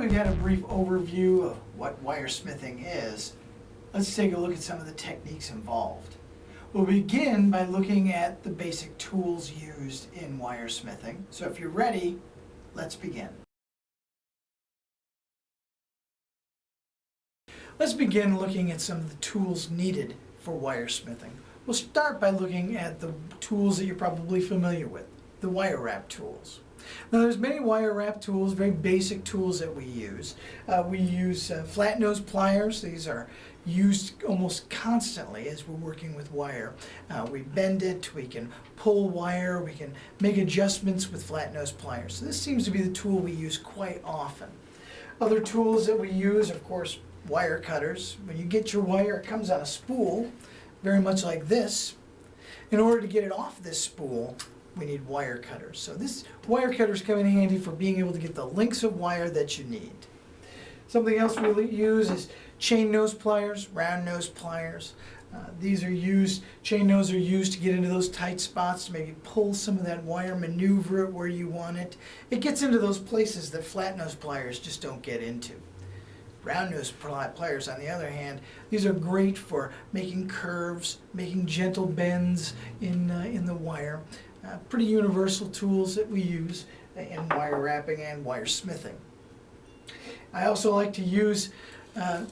we've had a brief overview of what wiresmithing is, let's take a look at some of the techniques involved. We'll begin by looking at the basic tools used in wiresmithing. So if you're ready, let's begin. Let's begin looking at some of the tools needed for wiresmithing. We'll start by looking at the tools that you're probably familiar with, the wire wrap tools. Now there's many wire wrap tools, very basic tools that we use. We use flat nose pliers. These are used almost constantly as we're working with wire. We bend it, we can pull wire, we can make adjustments with flat nose pliers. So this seems to be the tool we use quite often. Other tools that we use, of course, wire cutters. When you get your wire, it comes on a spool, very much like this. In order to get it off this spool, we need wire cutters. So this wire cutters come in handy for being able to get the lengths of wire that you need. Something else we use is chain nose pliers, round nose pliers. These are used, chain nose are used to get into those tight spots, to maybe pull some of that wire, maneuver it where you want it. It gets into those places that flat nose pliers just don't get into. Round nose pliers, on the other hand, these are great for making curves, making gentle bends in the wire. Pretty universal tools that we use in wire wrapping and wire smithing. I also like to use a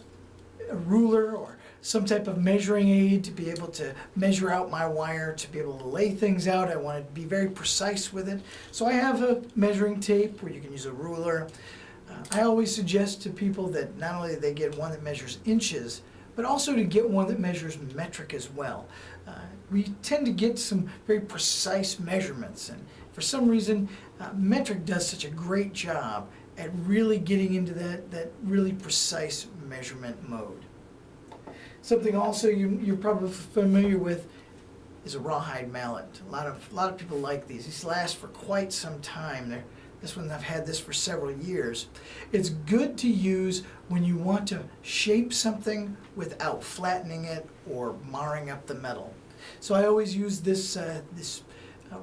ruler or some type of measuring aid to be able to measure out my wire, to be able to lay things out. I want to be very precise with it. So I have a measuring tape where you can use a ruler. I always suggest to people that not only they get one that measures inches, but also to get one that measures metric as well. We tend to get some very precise measurements, and for some reason metric does such a great job at really getting into that really precise measurement mode. Something also you're probably familiar with is a rawhide mallet. A lot of people like these. These last for quite some time. This one, I've had this for several years. It's good to use when you want to shape something without flattening it or marring up the metal. So I always use this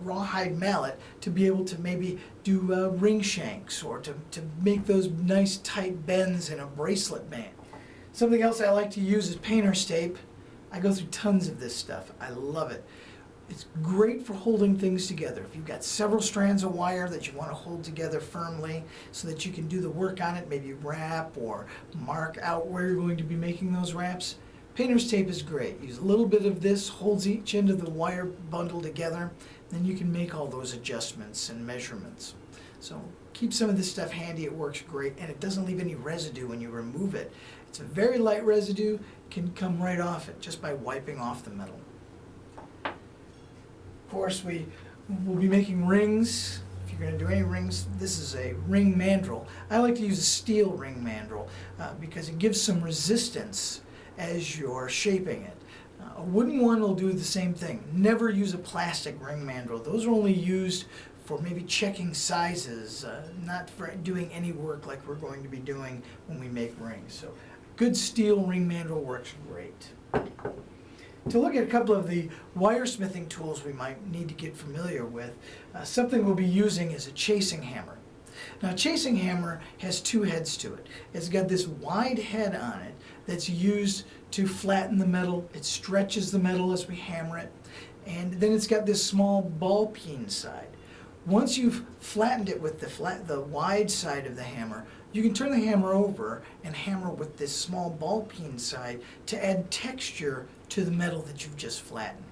rawhide mallet to be able to maybe do ring shanks, or to make those nice tight bends in a bracelet band. Something else I like to use is painter's tape. I go through tons of this stuff. I love it. It's great for holding things together. If you've got several strands of wire that you want to hold together firmly so that you can do the work on it, maybe wrap or mark out where you're going to be making those wraps, painter's tape is great. Use a little bit of this, holds each end of the wire bundle together, then you can make all those adjustments and measurements. So keep some of this stuff handy. It works great, and it doesn't leave any residue when you remove it. It's a very light residue, can come right off it just by wiping off the metal. Of course, we will be making rings. If you're going to do any rings, this is a ring mandrel. I like to use a steel ring mandrel because it gives some resistance as you're shaping it. A wooden one will do the same thing. Never use a plastic ring mandrel. Those are only used for maybe checking sizes, not for doing any work like we're going to be doing when we make rings. So good steel ring mandrel works great. To look at a couple of the wiresmithing tools we might need to get familiar with, something we'll be using is a chasing hammer. Now, a chasing hammer has two heads to it. It's got this wide head on it that's used to flatten the metal. It stretches the metal as we hammer it. And then it's got this small ball peen side. Once you've flattened it with the wide side of the hammer, you can turn the hammer over and hammer with this small ball peen side to add texture to the metal that you've just flattened.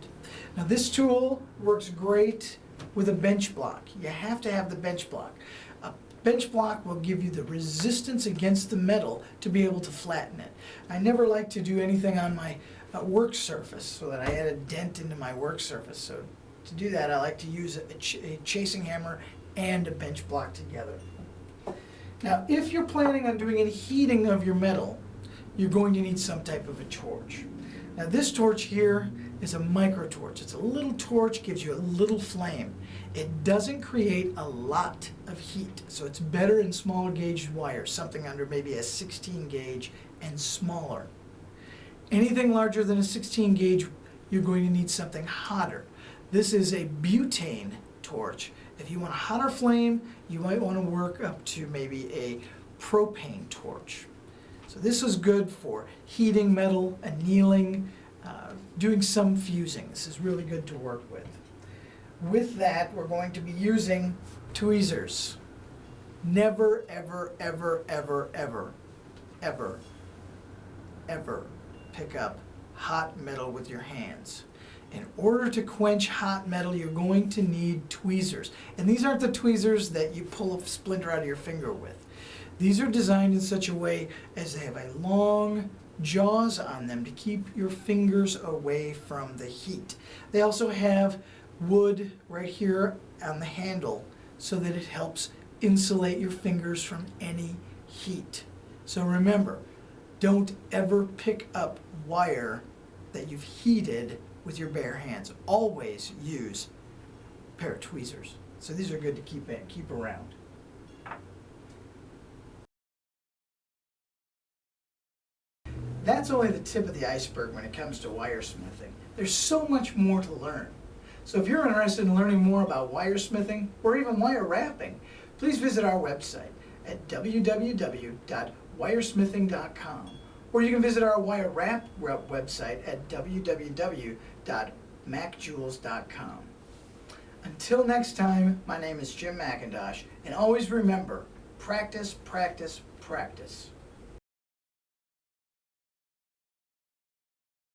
Now this tool works great with a bench block. You have to have the bench block. A bench block will give you the resistance against the metal to be able to flatten it. I never like to do anything on my work surface so that I add a dent into my work surface. So to do that, I like to use a chasing hammer and a bench block together. Now, if you're planning on doing any heating of your metal, you're going to need some type of a torch. Now, this torch here is a micro torch. It's a little torch, gives you a little flame. It doesn't create a lot of heat, so it's better in smaller gauge wire, something under maybe a 16 gauge and smaller. Anything larger than a 16 gauge, you're going to need something hotter. This is a butane torch. If you want a hotter flame, you might want to work up to maybe a propane torch. So this is good for heating metal, annealing, doing some fusing. This is really good to work with. With that, we're going to be using tweezers. Never, ever, ever, ever, ever, ever, ever pick up hot metal with your hands. In order to quench hot metal, you're going to need tweezers. And these aren't the tweezers that you pull a splinter out of your finger with. These are designed in such a way as they have a long jaws on them to keep your fingers away from the heat. They also have wood right here on the handle so that it helps insulate your fingers from any heat. So remember, don't ever pick up wire that you've heated with your bare hands. Always use a pair of tweezers. So these are good to keep around. That's only the tip of the iceberg when it comes to wiresmithing. There's so much more to learn. So if you're interested in learning more about wiresmithing or even wire wrapping, please visit our website at www.wiresmithing.com, or you can visit our wire wrap website at www.macjewels.com. Until next time, my name is Jim McIntosh, and always remember, practice, practice, practice.